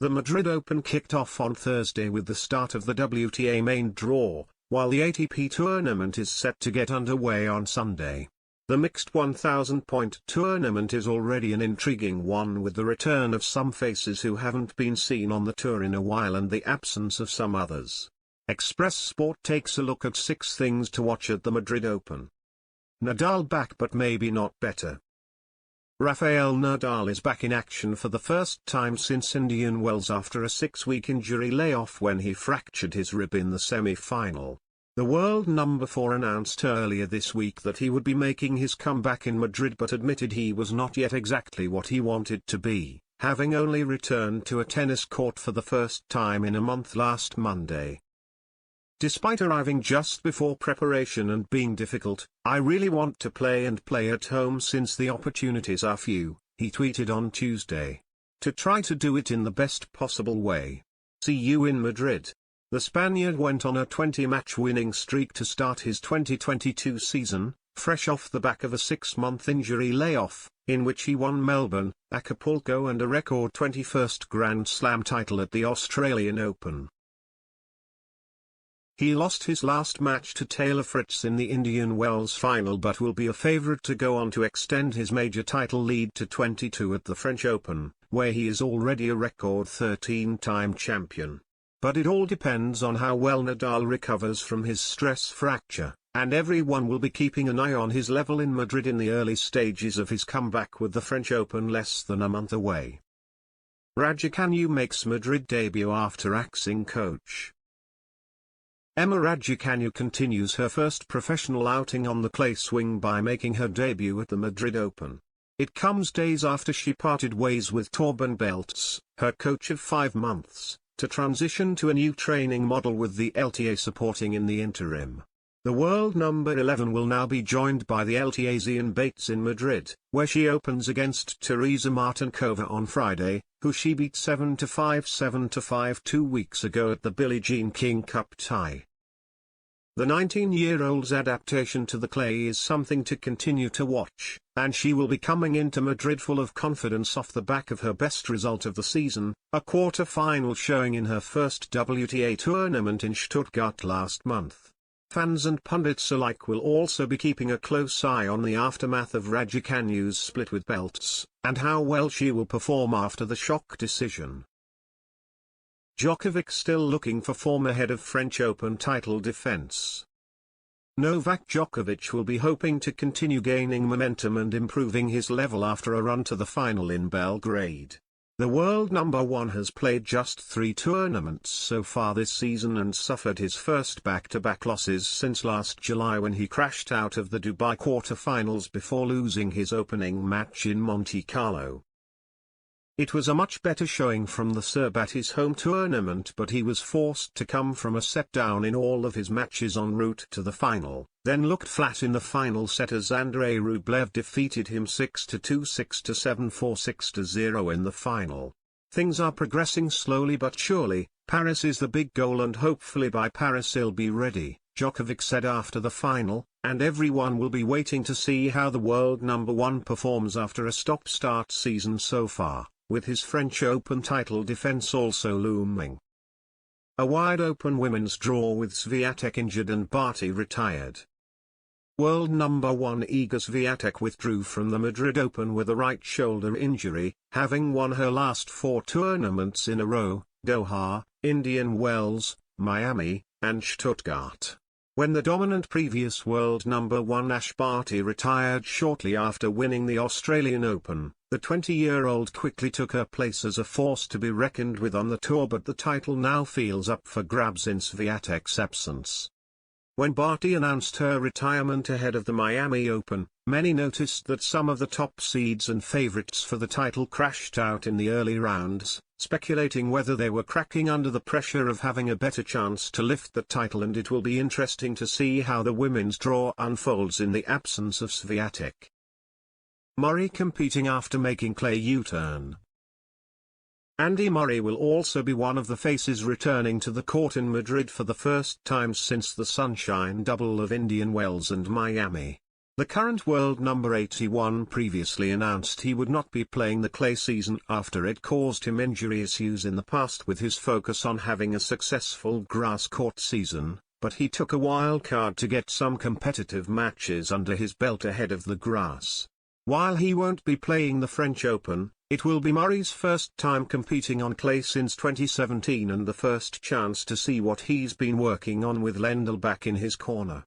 The Madrid Open kicked off on Thursday with the start of the WTA main draw, while the ATP tournament is set to get underway on Sunday. The mixed 1,000-point tournament is already an intriguing one, with the return of some faces who haven't been seen on the tour in a while and the absence of some others. Express Sport takes a look at 6 things to watch at the Madrid Open. Nadal back but maybe not better. Rafael Nadal is back in action for the first time since Indian Wells after a 6-week injury layoff when he fractured his rib in the semi-final. The world number 4 announced earlier this week that he would be making his comeback in Madrid, but admitted he was not yet exactly what he wanted to be, having only returned to a tennis court for the first time in a month last Monday. Despite arriving just before preparation and being difficult, I really want to play and play at home since the opportunities are few, he tweeted on Tuesday. To try to do it in the best possible way. See you in Madrid. The Spaniard went on a 20-match winning streak to start his 2022 season, fresh off the back of a 6-month injury layoff, in which he won Melbourne, Acapulco and a record 21st Grand Slam title at the Australian Open. He lost his last match to Taylor Fritz in the Indian Wells final, but will be a favourite to go on to extend his major title lead to 22 at the French Open, where he is already a record 13-time champion. But it all depends on how well Nadal recovers from his stress fracture, and everyone will be keeping an eye on his level in Madrid in the early stages of his comeback, with the French Open less than a month away. Raducanu makes Madrid debut after axing coach. Emma Raducanu continues her first professional outing on the clay swing by making her debut at the Madrid Open. It comes days after she parted ways with Torben Beltz, her coach of 5 months, to transition to a new training model with the LTA supporting in the interim. The world number 11 will now be joined by the LTA's Ian Bates in Madrid, where she opens against Teresa Martinkova on Friday, who she beat 7-5 7-5 2 weeks ago at the Billie Jean King Cup tie. The 19-year-old's adaptation to the clay is something to continue to watch, and she will be coming into Madrid full of confidence off the back of her best result of the season, a quarter-final showing in her first WTA tournament in Stuttgart last month. Fans and pundits alike will also be keeping a close eye on the aftermath of Raducanu's split with Beltz, and how well she will perform after the shock decision. Djokovic still looking for form ahead of French Open title defense. Novak Djokovic will be hoping to continue gaining momentum and improving his level after a run to the final in Belgrade. The world number 1 has played just 3 tournaments so far this season and suffered his first back-to-back losses since last July, when he crashed out of the Dubai quarter-finals before losing his opening match in Monte Carlo. It was a much better showing from the Serb at his home tournament, but he was forced to come from a set down in all of his matches en route to the final, then looked flat in the final set as Andrei Rublev defeated him 6-2 6-7 4-6-0 in the final. Things are progressing slowly but surely. Paris is the big goal and hopefully by Paris he'll be ready, Djokovic said after the final, and everyone will be waiting to see how the world number 1 performs after a stop-start season so far, with his French Open title defense also looming. A wide-open women's draw with Swiatek injured and Barty retired. World number 1 Iga Swiatek withdrew from the Madrid Open with a right shoulder injury, having won her last 4 tournaments in a row, Doha, Indian Wells, Miami, and Stuttgart. When the dominant previous world number 1 Ash Barty retired shortly after winning the Australian Open, the 20-year-old quickly took her place as a force to be reckoned with on the tour, but the title now feels up for grabs in Swiatek's absence. When Barty announced her retirement ahead of the Miami Open, many noticed that some of the top seeds and favourites for the title crashed out in the early rounds, speculating whether they were cracking under the pressure of having a better chance to lift the title, and it will be interesting to see how the women's draw unfolds in the absence of Swiatek. Murray competing after making clay U-turn. Andy Murray will also be one of the faces returning to the court in Madrid for the first time since the Sunshine Double of Indian Wells and Miami. The current world number 81 previously announced he would not be playing the clay season after it caused him injury issues in the past with his focus on having a successful grass court season, but he took a wild card to get some competitive matches under his belt ahead of the grass. While he won't be playing the French Open, it will be Murray's first time competing on clay since 2017 and the first chance to see what he's been working on with Lendl back in his corner.